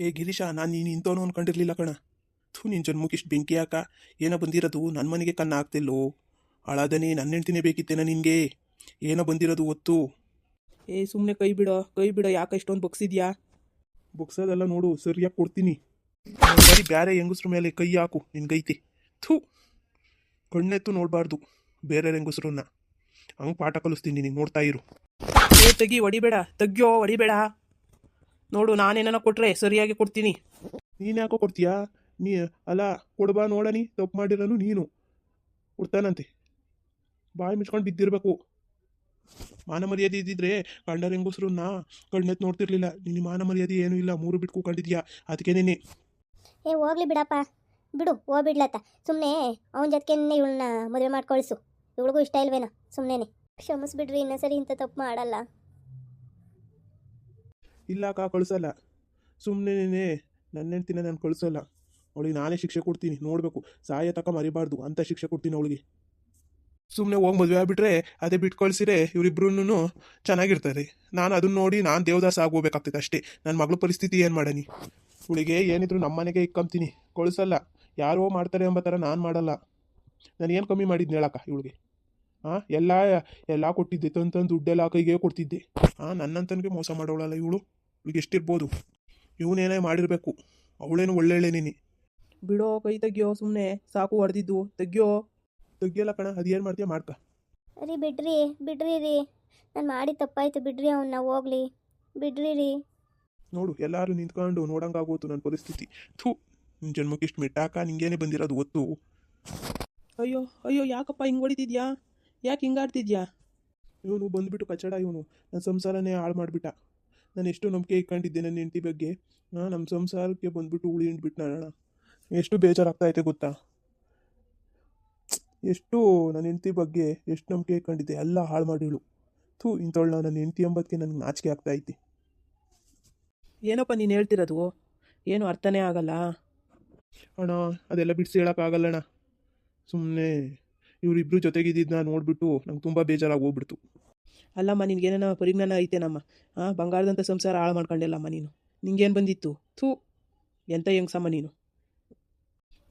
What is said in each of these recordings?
ಏ ಗಿರೀಶ, ನಾನು ನೀನು ಇಂಥವನು ಅನ್ಕೊಂಡಿರ್ಲಿಲ್ಲ ಕಣ. ನಿನ್ನ ಜನ್ಮಕ್ಕಿಷ್ಟು ಬೆಂಕಿ ಹಾಕ. ಏನೋ ಬಂದಿರೋದು ನನ್ನ ಮನೆಗೆ ಕನ್ನ ಆಗ್ತಿಲ್ಲೋ. ಹಾಳಾದನೆ ನನ್ನ ಹೆಂಡ್ತಿನೇ ಬೇಕಿತ್ತೇನ ನಿನಗೆ? ಏನೋ ಬಂದಿರೋದು ಒತ್ತು. ಏ ಸುಮ್ಮನೆ ಕೈ ಬಿಡೋ, ಯಾಕೆ ಇಷ್ಟೊಂದು ಬಗ್ಸಿದ್ಯಾ? ಬೊಕ್ಸೋದೆಲ್ಲ ನೋಡು, ಸರಿಯಾಗಿ ಕೊಡ್ತೀನಿ. ಬರೀ ಬೇರೆ ಹೆಂಗಸ್ರ ಮೇಲೆ ಕೈ ಹಾಕು, ನಿನ್ಗೈತೆ. ಥೂ, ಕಣ್ಣೆತ್ತು ನೋಡಬಾರ್ದು ಬೇರೆ ಹೆಂಗಸ್ರನ್ನ. ಹಂಗೆ ಪಾಠ ಕಲಿಸ್ತೀನಿ ನೀನು, ನೋಡ್ತಾ ಇರು. ಏ ತೆಗಿ, ಹೊಡಿಬೇಡ. ನೋಡು, ನಾನೇನ ಕೊಟ್ರೆ ಸರಿಯಾಗಿ ಕೊಡ್ತೀನಿ. ನೀನು ಯಾಕೋ ಕೊಡ್ತೀಯಾ? ನೀ ಅಲ್ಲ, ಕೊಡ್ಬಾ ನೋಡನಿ, ತಪ್ಪು ಮಾಡಿರೋನು ನೀನು. ಕೊಡ್ತಾನಂತೆ, ಬಾಯಿ ಮುಚ್ಕೊಂಡು ಬಿದ್ದಿರ್ಬೇಕು. ಮಾನ ಮರ್ಯಾದೆ ಇದ್ದಿದ್ರೆ ಕಂಡರ ಹೆಂಗಸ್ರನ್ನ ಕಣ್ಣೆತ್ತು ನೋಡ್ತಿರ್ಲಿಲ್ಲ. ನಿನ್ನ ಮಾನ ಮರ್ಯಾದೆ ಏನೂ ಇಲ್ಲ, ಮೂರು ಬಿಟ್ಟು ಕೂಕೊಂಡಿದ್ಯಾ. ಅದಕ್ಕೆ ನೀನೆ. ಏ ಹೋಗ್ಲಿ ಬಿಡಪ್ಪ, ಬಿಡು ಹೋಗ್ಬಿಡ್ಲತ್ತ. ಸುಮ್ಮನೆ ಅವನ ಜೊತೆಗೆ ಇವಳನ್ನ ಮದುವೆ ಮಾಡಿ ಕಳಿಸು. ಇವಳಿಗೂ ಇಷ್ಟ ಇಲ್ವೇನೋ, ಸುಮ್ಮನೆ ಕ್ಷಮಿಸ್ಬಿಡ್ರಿ, ಇನ್ನೊಂದ್ಸರಿ ಇಂಥ ತಪ್ಪು ಮಾಡಲ್ಲ. ಇಲ್ಲ ಕಳಿಸಲ್ಲ. ಸುಮ್ಮನೆ ನನ್ನ ಹೆಂಡ್ತಿನ ನಾನು ಕಳಿಸಲ್ಲ. ಅವಳಿಗೆ ನಾನೇ ಶಿಕ್ಷೆ ಕೊಡ್ತೀನಿ, ನೋಡಬೇಕು. ಸಾಯ ತಕ ಮರಿಬಾರ್ದು ಅಂತ ಶಿಕ್ಷೆ ಕೊಡ್ತೀನಿ ಅವಳಿಗೆ. ಸುಮ್ಮನೆ ಹೋಗಿ ಮದುವೆ ಆಗ್ಬಿಟ್ರೆ ಅದೇ ಬಿಟ್ಟು ಕಳಿಸಿರೆ ಇವರಿಬ್ರು ಚೆನ್ನಾಗಿರ್ತಾರೆ. ನಾನು ಅದನ್ನ ನೋಡಿ ನಾನು ದೇವದಾಸ ಆಗೋಗ್ಬೇಕಾಗ್ತೈತೆ ಅಷ್ಟೇ. ನನ್ನ ಮಗಳ ಪರಿಸ್ಥಿತಿ ಏನು ಮಾಡನಿ? ಇವಳಿಗೆ ಏನಿದ್ರು ನಮ್ಮ ಮನೆಗೆ ಇಕ್ಕಂತೀನಿ, ಕಳಿಸಲ್ಲ. ಯಾರೋ ಮಾಡ್ತಾರೆ ಎಂಬ ಥರ ನಾನು ಮಾಡಲ್ಲ. ನಾನು ಏನು ಕಮ್ಮಿ ಮಾಡಿದ್ನಿ ಹೇಳಕ್ಕ ಇವಳಿಗೆ? ಎಲ್ಲ ಕೊಟ್ಟಿದ್ದೆ, ತಂದು ದುಡ್ಡೆಲ್ಲ ಕೈಗೆ ಕೊಡ್ತಿದ್ದೆ. ನನ್ನಂತನಿಗೆ ಮೋಸ ಮಾಡೋಳಲ್ಲ ಇವಳು. ಇವಳಿಗೆ ಎಷ್ಟಿರ್ಬೋದು? ಇವನೇನೇ ಮಾಡಿರಬೇಕು. ಅವಳೇನು ಒಳ್ಳೆಳೇನೇನಿ. ಬಿಡೋ, ಕೈ ತೆಗಿಯೋ, ಸುಮ್ಮನೆ ಸಾಕು ಹೊಡೆದಿದ್ದು, ತೆಗಿಯಲ್ಲ ಕಣ. ಅದೇನು ಮಾಡ್ತೀಯ ಮಾಡ್ಕ. ರೀ ಬಿಡ್ರಿ ರೀ, ನಾನು ಮಾಡಿ ತಪ್ಪಾಯ್ತು, ಬಿಡ್ರಿ ಅವನ್ನ, ಹೋಗ್ಲಿ ಬಿಡ್ರಿ ರೀ. ನೋಡು, ಎಲ್ಲರೂ ನಿಂತ್ಕೊಂಡು ನೋಡಂಗಾಗೋತು ನನ್ನ ಪರಿಸ್ಥಿತಿ. ಥೂ, ನಿನ್ನ ಜನ್ಮಕ್ಕೆ ಇಷ್ಟು ಮೆಟ್ಟಾಕ, ನಿಂಗೇನೆ ಬಂದಿರೋದು ಒತ್ತು. ಅಯ್ಯೋ ಯಾಕಪ್ಪ ಹಿಂಗೆ ಹೊಡಿತಿದ್ಯಾ? ಯಾಕೆ ಹಿಂಗಾಡ್ತಿದ್ಯಾ? ಇವನು ಬಂದುಬಿಟ್ಟು ಕಚಡ. ಇವನು ನನ್ನ ಸಂಸಾರನೇ ಹಾಳು ಮಾಡಿಬಿಟ್ಟ. ನಾನು ಎಷ್ಟು ನಂಬಿಕೆ ಇಟ್ಕೊಂಡಿದ್ದೆ ನನ್ನ ಹೆಂಡತಿ ಬಗ್ಗೆ. ನಮ್ಮ ಸಂಸಾರಕ್ಕೆ ಬಂದುಬಿಟ್ಟು ಉಳಿ ಹಿಂಡ್ಬಿಟ್ಟು ಅಣ್ಣ. ಎಷ್ಟು ಬೇಜಾರಾಗ್ತಾಯಿದೆ ಗೊತ್ತಾ? ಎಷ್ಟು ನನ್ನ ಹೆಂಡತಿ ಬಗ್ಗೆ ಎಷ್ಟು ನಂಬಿಕೆ ಇಟ್ಕೊಂಡಿದ್ದೆ, ಎಲ್ಲ ಹಾಳು ಮಾಡಿಳು. ಥೂ, ಇಂಥವಳು ನನ್ನ ಹೆಂಡತಿ ಎಂಬದಕ್ಕೆ ನನಗೆ ನಾಚಿಕೆ ಆಗ್ತಾಯಿತ್ತು. ಏನಪ್ಪ ನೀನು ಹೇಳ್ತಿರೋದು? ಏನು ಅರ್ಥನೇ ಆಗಲ್ಲ ಅಣ್ಣ. ಅದೆಲ್ಲ ಬಿಡಿಸಿ ಹೇಳೋಕ್ಕಾಗಲ್ಲಣ್ಣ. ಸುಮ್ಮನೆ ಇವರಿಬ್ಬರು ಜೊತೆಗಿದ್ದಿದ್ದನ್ನ ನೋಡಿಬಿಟ್ಟು ನಂಗೆ ತುಂಬ ಬೇಜಾರಾಗಿ ಹೋಗ್ಬಿಡ್ತು. ಅಲ್ಲಮ್ಮ, ನಿನಗೇನೇನೋ ಪರಿಜ್ಞಾನ ಐತೇನಮ್ಮ? ಬಂಗಾರದಂಥ ಸಂಸಾರ ಹಾಳು ಮಾಡ್ಕೊಂಡಿಲ್ಲಮ್ಮ ನೀನು. ನಿಂಗೇನು ಬಂದಿತ್ತು? ಥೂ, ಎಂಥ ಹೆಂಗ್ಸಮ್ಮ ನೀನು.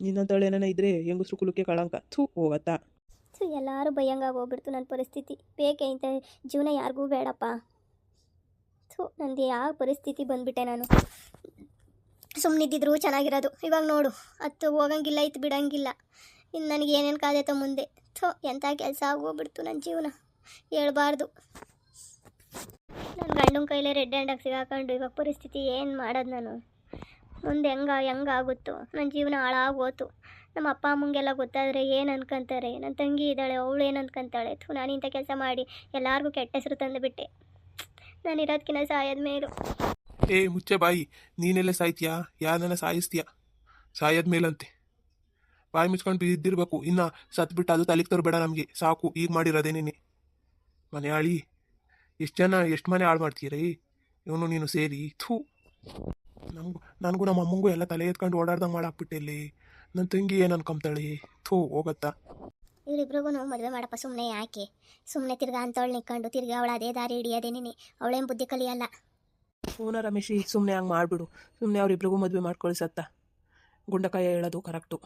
ನಿನ್ನಂತಳು ಏನೇನ ಇದ್ರೆ ಹೆಂಗಸ್ರು ಕುಲಕ್ಕೆ ಕಳಂಕ. ಥೂ, ಹೋಗತ್ತಾ. ಎಲ್ಲರೂ ಭಯಂಗಾಗಿ ಹೋಗ್ಬಿಡ್ತು ನನ್ನ ಪರಿಸ್ಥಿತಿ. ಬೇಕೆ ಇಂಥ ಜೀವನ ಯಾರಿಗೂ ಬೇಡಪ್ಪ. ಥೂ, ನಂದು ಯಾವ ಪರಿಸ್ಥಿತಿ ಬಂದುಬಿಟ್ಟೆ ನಾನು. ಸುಮ್ಮನಿದ್ದಿದ್ರು ಚೆನ್ನಾಗಿರೋದು. ಇವಾಗ ನೋಡು, ಹತ್ತು ಹೋಗಂಗಿಲ್ಲ, ಇತ್ತು ಬಿಡೋಂಗಿಲ್ಲ. ಇನ್ನು ನನಗೆ ಏನೇನು ಕಾದೈತ ಮುಂದೆ. ಥೋ, ಎಂಥ ಕೆಲಸ ಆಗೋಗ್ಬಿಡ್ತು ನನ್ನ ಜೀವನ, ಹೇಳ್ಬಾರ್ದು. ನನ್ನ ಗಂಡನ ಕೈಲೇ ರೆಡ್ ಹ್ಯಾಂಡಾಗಿ ಸಿಗಾಕೊಂಡು ಇವಾಗ ಪರಿಸ್ಥಿತಿ ಏನು ಮಾಡೋದು ನಾನು? ಮುಂದೆ ಹೆಂಗಾಗುತ್ತೋ? ನನ್ನ ಜೀವನ ಹಾಳಾಗೋತು. ನಮ್ಮ ಅಪ್ಪ ಅಮ್ಮಂಗೆಲ್ಲ ಗೊತ್ತಾದರೆ ಏನು ಅನ್ಕೊಂತಾರೆ? ನನ್ನ ತಂಗಿ ಇದ್ದಾಳೆ, ಅವಳು ಏನು ಅನ್ಕೊಂತಾಳೆ? ನಾನು ಇಂಥ ಕೆಲಸ ಮಾಡಿ ಎಲ್ಲರಿಗೂ ಕೆಟ್ಟ ಹೆಸರು ತಂದುಬಿಟ್ಟೆ. ನಾನು ಇರೋದಕ್ಕಿಂತ ಸಾಯೋದ ಮೇಲು. ಏ ಮುಚ್ಚೆ ಬಾಯಿ, ನೀನೆಲ್ಲ ಸಾಯ್ತೀಯಾ? ಯಾರನ್ನ ಸಾಯಿಸ್ತೀಯಾ? ಸಾಯೋದ ಮೇಲಂತೆ ಬಾಯಿ ಮುಚ್ಕೊಂಡು ಬಿದ್ದಿರ್ಬೇಕು. ಇನ್ನು ಸತ್ಬಿಟ್ಟು ಅದು ತಲೆಗೆ ತರಬೇಡ ನಮಗೆ. ಸಾಕು, ಈಗ ಮಾಡಿರೋದೇನೇನೆ. ಮನೆ ಹಾಳಿ ಎಷ್ಟು ಮನೆ ಹಾಳು ಮಾಡ್ತೀರಿ ಇವನು ನೀನು ಸೇರಿ. ಥೂ, ನನಗೂ ನಮ್ಮ ಅಮ್ಮಂಗೂ ಎಲ್ಲ ತಲೆ ಎತ್ಕೊಂಡು ಓಡಾಡ್ದಂಗೆ ಮಾಡಾಕ್ಬಿಟ್ಟೆ. ಇಲ್ಲಿ ನನ್ನ ತಂಗಿ ಏನು ಅನ್ಕೊಂತಾಳೆ? ಥೂ, ಹೋಗತ್ತಾ. ಇವರಿಬ್ರಿಗೂ ಮದುವೆ ಮಾಡಪ್ಪ, ಸುಮ್ಮನೆ ಯಾಕೆ? ಸುಮ್ಮನೆ ತಿರ್ಗಾ ಅಂತವಳು ನಿಕ್ಕೊಂಡು ತಿರ್ಗಿ ಅವಳು ಅದೇ ದಾರಿ ಹಿಡಿಯೋದೇನೇನೆ. ಅವಳೇನು ಬುದ್ಧಿ ಕಲಿಯಲ್ಲ. ಹೂನ ರಮೇಶಿ, ಸುಮ್ಮನೆ ಹಂಗೆ ಮಾಡಿಬಿಡು. ಸುಮ್ಮನೆ ಅವರಿಬ್ರಿಗೂ ಮದುವೆ ಮಾಡ್ಕೊಳ್ಸತ್ತ. ಗುಂಡಕಾಯ ಹೇಳೋದು ಕರೆಕ್ಟು.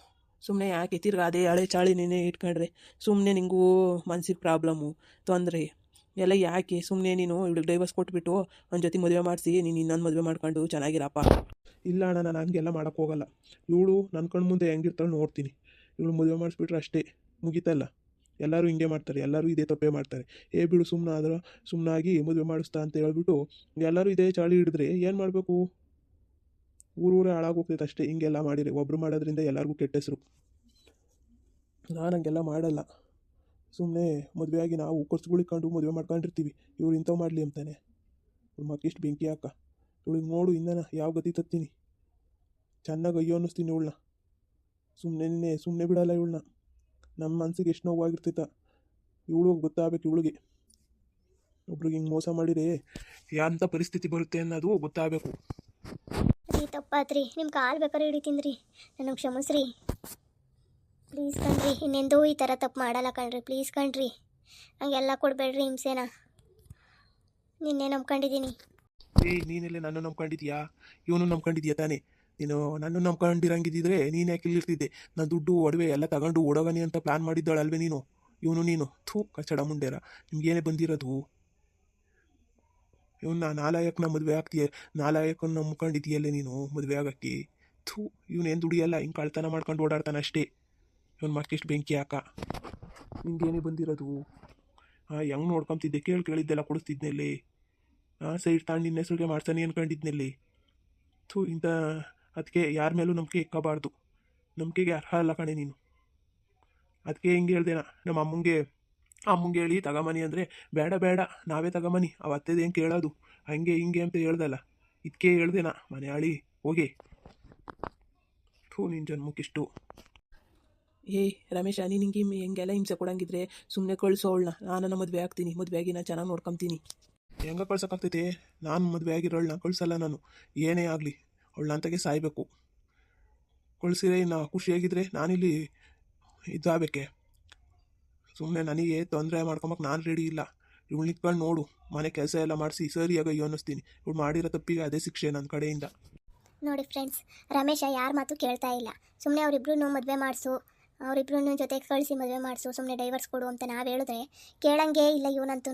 ಸುಮ್ಮನೆ ಯಾಕೆ ತಿರ್ಗಿ ಅದೇ ಹಳೆ ಚಾಳಿ ನೀನೇ ಇಟ್ಕೊಂಡ್ರೆ ಸುಮ್ಮನೆ ನಿಂಗೂ ಮನ್ಸಿಗೆ ಪ್ರಾಬ್ಲಮ್ಮು, ತೊಂದರೆ ಎಲ್ಲ ಯಾಕೆ? ಸುಮ್ಮನೆ ನೀನು ಇವಳಿಗೆ ಡೈವರ್ಸ್ ಕೊಟ್ಬಿಟ್ಟು ಅವನ ಜೊತೆ ಮದುವೆ ಮಾಡಿಸಿ ನೀನು ಇನ್ನೊಂದು ಮದುವೆ ಮಾಡ್ಕೊಂಡು ಚೆನ್ನಾಗಿರಪ್ಪ. ಇಲ್ಲ ಅಣ್ಣ, ನಾನು ಹಂಗೆಲ್ಲ ಮಾಡೋಕ್ಕೆ ಹೋಗಲ್ಲ. ಇವಳು ನನ್ನ ಕಣ್ಣು ಮುಂದೆ ಹೆಂಗಿರ್ತಾಳೆ ನೋಡ್ತೀನಿ. ಇವಳು ಮದುವೆ ಮಾಡಿಸ್ಬಿಟ್ರೆ ಅಷ್ಟೇ, ಮುಗಿತಲ್ಲ. ಎಲ್ಲರೂ ಹಿಂಗೆ ಮಾಡ್ತಾರೆ, ಎಲ್ಲರೂ ಇದೇ ತಪ್ಪೇ ಮಾಡ್ತಾರೆ. ಬಿಡು ಸುಮ್ಮನಾಗಿ ಮದುವೆ ಮಾಡಿಸ್ತಾ ಅಂತ ಹೇಳ್ಬಿಟ್ಟು ಎಲ್ಲರೂ ಇದೇ ಚಾಳಿ ಹಿಡಿದ್ರೆ ಏನು ಮಾಡಬೇಕು? ಊರೂರೇ ಹಾಳಾಗೋಗ್ತೈತೆ ಅಷ್ಟೇ. ಹಿಂಗೆಲ್ಲ ಮಾಡಿರಿ, ಒಬ್ಬರು ಮಾಡೋದ್ರಿಂದ ಎಲ್ಲರಿಗೂ ಕೆಟ್ಟ ಹೆಸರು. ನಾನು ಹಂಗೆಲ್ಲ ಮಾಡಲ್ಲ. ಸುಮ್ಮನೆ ಮದುವೆಯಾಗಿ ನಾವು ಖರ್ಚುಗಳಿಕೊಂಡು ಮದುವೆ ಮಾಡ್ಕೊಂಡಿರ್ತೀವಿ. ಇವ್ರು ಇಂಥವು ಮಾಡಲಿ ಅಂತಾನೆ. ಮಕ್ಕಿಷ್ಟು ಬೆಂಕಿ ಹಾಕ. ಇವಳಿಗೆ ನೋಡು, ಇನ್ನೂ ಯಾವ ಗತಿ ತತ್ತೀನಿ. ಚೆನ್ನಾಗಿ ಅಯ್ಯೋ ಅನ್ನಿಸ್ತೀನಿ ಇವಳನ್ನ. ಸುಮ್ಮನೆ ಬಿಡಲ್ಲ ಇವಳನ್ನ. ನಮ್ಮ ಮನಸ್ಸಿಗೆ ಎಷ್ಟು ನೋವಾಗಿರ್ತೈತ. ಇವಳು ಗೊತ್ತಾಗಬೇಕು. ಇವಳಿಗೆ ಒಬ್ರಿಗೆ ಹಿಂಗೆ ಮೋಸ ಮಾಡಿರಿ ಯಾಂಥ ಪರಿಸ್ಥಿತಿ ಬರುತ್ತೆ ಅನ್ನೋದು ಗೊತ್ತಾಗಬೇಕು. ರೀ, ತಪ್ಪಾತ್ರಿ, ನಿಮ್ಮ ಕಾಲು ಬೇಕಾದ್ರೆ ಹಿಡಿತೀನಿ ರೀ, ನನಗೆ ಕ್ಷಮಿಸ್ರಿ ಪ್ಲೀಸ್ ಕಣ್ರಿ. ಇನ್ನೆಂದೂ ಈ ಥರ ತಪ್ಪು ಮಾಡಲ್ಲ ಕಣ್ರಿ, ಪ್ಲೀಸ್ ಕಣ್ರಿ. ಹಂಗೆಲ್ಲ ಕೊಡಬೇಡ್ರಿ ಹಿಂಸೆನ. ನಿನ್ನೆ ನಂಬ್ಕೊಂಡಿದ್ದೀನಿ. ಏಯ್ ನೀನೆಲ್ಲೇ ನನ್ನ ನಂಬ್ಕೊಂಡಿದ್ಯಾ? ಇವನು ನಂಬ್ಕೊಂಡಿದ್ಯಾ ತಾನೇ? ನೀನು ನನ್ನ ನಂಬ್ಕೊಂಡಿರಂಗಿದ್ದಿದ್ರೆ ನೀನು ಯಾಕೆ ಇಲ್ಲಿರ್ತಿದ್ದೆ? ನಾನು ದುಡ್ಡು ಒಡವೆ ಎಲ್ಲ ತಗೊಂಡು ಓಡೋಗನಿ ಅಂತ ಪ್ಲ್ಯಾನ್ ಮಾಡಿದ್ದಾಳಲ್ವೇ ನೀನು? ನೀನು ಥೂ ಕಚಡ ಮುಂಡೇರ, ನಿಮ್ಗೇನೇ ಬಂದಿರೋದು? ಇವನ್ನ ನಾಲಾಯಕನ ಮದುವೆ ಆಗ್ತೀಯ, ನಾಲಾಯಕನ ನಂಬ್ಕೊಂಡಿದ್ದೀಯಲ್ಲೇ ನೀನು ಮದುವೆ ಆಗೋಕ್ಕೆ? ಥೂ, ಇವನೇನು ದುಡಿಯಲ್ಲ, ಹಿಂಗೆ ಕಳ್ತನ ಮಾಡ್ಕೊಂಡು ಓಡಾಡ್ತಾನೆ ಅಷ್ಟೇ. ಇವನು ಮಕ್ಕಿಷ್ಟು ಬೆಂಕಿ ಹಾಕ. ನಿಂಗೇನೇ ಬಂದಿರೋದು? ಹೆಂಗೆ ನೋಡ್ಕೊಂತಿದ್ದೆ? ಕೇಳಿದ್ದೆಲ್ಲ ಕೊಡಿಸ್ತಿದ್ನಲ್ಲಿ. ಸೈಡ್ ತಾಂಡು ನಿನ್ನ ಹೆಸರಿಗೆ ಮಾಡ್ತಾನೆ ಅನ್ಕೊಂಡಿದ್ನಲ್ಲಿ. ಥೂ, ಇಂಥ ಅದಕ್ಕೆ ಯಾರ ಮೇಲೂ ನಂಬಿಕೆ ಇಕ್ಕಬಾರ್ದು. ನಂಬಿಕೆಗೆ ಅರ್ಹ ಅಲ್ಲ ಕಣೆ ನೀನು. ಅದಕ್ಕೆ ಹಿಂಗೆ ಹೇಳ್ದೇನ ನಮ್ಮ ಅಮ್ಮಂಗೆ ಹೇಳಿ ತಗೊಂಬನಿ ಅಂದರೆ, ಬೇಡ ಬೇಡ ನಾವೇ ತಗೊಂಬನಿ, ಅವತ್ತೇದು ಹೆಂಗೆ ಕೇಳೋದು, ಹಂಗೆ ಹಿಂಗೆ ಅಂತ ಹೇಳ್ದಲ್ಲ. ಇದಕ್ಕೆ ಹೇಳ್ದೇನ ಮನೆ ಆಳಿ ಹೋಗಿ. ಥೂ, ನಿನ್ನ ಜನ್ಮಕ್ಕಿಷ್ಟು. ಏಯ್ ರಮೇಶ, ನೀನು ಹಿಂಗೆಲ್ಲ ಹಿಂಸೆ ಕೊಡಂಗಿದ್ರೆ ಸುಮ್ಮನೆ ಕಳಿಸೋಳ್ನ, ನಾನು ಮದುವೆ ಆಗ್ತೀನಿ, ಮದುವೆ ಆಗಿ ನಾನು ಚೆನ್ನಾಗಿ ನೋಡ್ಕೊತೀನಿ. ಹೆಂಗೆ ಕಳ್ಸೋಕ್ಕಾಗ್ತೈತೆ? ನಾನು ಮದುವೆ ಆಗಿರೋಳನ್ನ ಕಳ್ಸಲ್ಲ ನಾನು, ಏನೇ ಆಗಲಿ. ಅವಳನ್ನ ಅಂತಾಗೆ ಸಾಯಬೇಕು. ಕಳಿಸಿದ್ರೆ ಇನ್ನು ಖುಷಿಯಾಗಿದ್ದರೆ ನಾನಿಲ್ಲಿ ಇದಾಗಬೇಕೆ? ಸುಮ್ಮನೆ ನನಗೆ ತೊಂದರೆ ಮಾಡ್ಕೊಳಕ್ಕೆ ನಾನು ರೆಡಿ ಇಲ್ಲ. ಇವಳು ನಿಂತ್ಕೊಂಡು ನೋಡು, ಮನೆ ಕೆಲಸ ಎಲ್ಲ ಮಾಡಿಸಿ ಸರಿಯಾಗಿ ಅಯ್ಯೋ ಅನ್ನಿಸ್ತೀನಿ. ಇವಳು ಮಾಡಿರೋ ತಪ್ಪಿಗೆ ಅದೇ ಶಿಕ್ಷೆ ನನ್ನ ಕಡೆಯಿಂದ. ನೋಡಿ ಫ್ರೆಂಡ್ಸ್, ರಮೇಶ ಯಾರ ಮಾತು ಕೇಳ್ತಾ ಇಲ್ಲ. ಸುಮ್ಮನೆ ಅವರಿಬ್ರು ಮದುವೆ ಮಾಡಿಸು, ಅವರಿಬ್ರು ಜೊತೆಗೆ ಕಳಿಸಿ ಮದುವೆ ಮಾಡಿಸು, ಸುಮ್ಮನೆ ಡೈವರ್ಸ್ ಕೊಡು ಅಂತ ನಾವು ಹೇಳಿದ್ರೆ ಕೇಳಂಗೇ ಇಲ್ಲ ಇವನಂತೂ.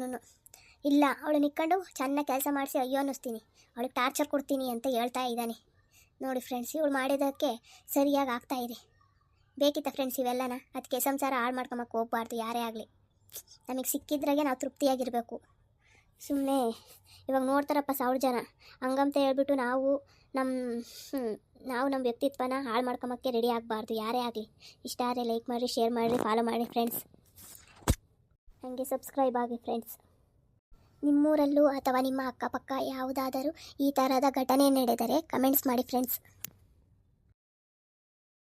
ಇಲ್ಲ, ಅವಳು ನಿಕ್ಕೊಂಡು ಚೆನ್ನಾಗಿ ಕೆಲಸ ಮಾಡಿಸಿ ಅಯ್ಯೋ ಅನ್ನಿಸ್ತೀನಿ, ಅವಳಿಗೆ ಟಾರ್ಚರ್ ಕೊಡ್ತೀನಿ ಅಂತ ಹೇಳ್ತಾ ಇದ್ದಾನೆ. ನೋಡಿ ಫ್ರೆಂಡ್ಸ್, ಇವಳು ಮಾಡಿದ್ದಕ್ಕೆ ಸರಿಯಾಗಿ ಆಗ್ತಾ ಇದೆ. ಬೇಕಿತ್ತ ಫ್ರೆಂಡ್ಸ್ ಇವೆಲ್ಲನ? ಅದಕ್ಕೆ ಸಂಸಾರ ಹಾಳು ಮಾಡ್ಕೊಂಬಕ್ಕೆ ಹೋಗ್ಬಾರ್ದು ಯಾರೇ ಆಗಲಿ. ನಮಗೆ ಸಿಕ್ಕಿದ್ರಾಗೆ ನಾವು ತೃಪ್ತಿಯಾಗಿರಬೇಕು. ಸುಮ್ಮನೆ ಇವಾಗ ನೋಡ್ತಾರಪ್ಪ 1000 ಜನ, ಹಂಗಂತ ಹೇಳ್ಬಿಟ್ಟು ನಾವು ನಮ್ಮ ವ್ಯಕ್ತಿತ್ವನ ಹಾಳು ಮಾಡ್ಕೊಂಬಕ್ಕೆ ರೆಡಿ ಆಗಬಾರ್ದು ಯಾರೇ ಆಗಲಿ. ಇಷ್ಟ ಆದರೆ ಲೈಕ್ ಮಾಡಿರಿ, ಶೇರ್ ಮಾಡಿರಿ, ಫಾಲೋ ಮಾಡಿರಿ ಫ್ರೆಂಡ್ಸ್. ಹಾಗೆ ಸಬ್ಸ್ಕ್ರೈಬ್ ಆಗಿ ಫ್ರೆಂಡ್ಸ್. ನಿಮ್ಮೂರಲ್ಲೂ ಅಥವಾ ನಿಮ್ಮ ಅಕ್ಕಪಕ್ಕ ಯಾವುದಾದರೂ ಈ ಥರದ ಘಟನೆ ನಡೆದರೆ ಕಮೆಂಟ್ಸ್ ಮಾಡಿ ಫ್ರೆಂಡ್ಸ್.